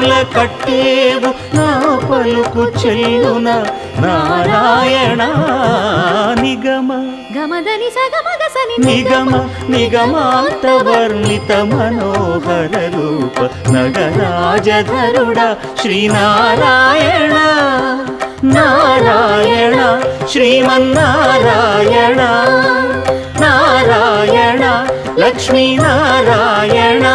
కన్నుల కట్టేవు నా పలుకు చెల్లున నారాయణ నిగమ గమదని సగమగసని నిగమ నిగమాంత వర్ణిత మనోహర రూప నగరాజధరుడ శ్రీనారాయణ నారాయణ శ్రీమన్నారాయణ నారాయణ లక్ష్మీనారాయణ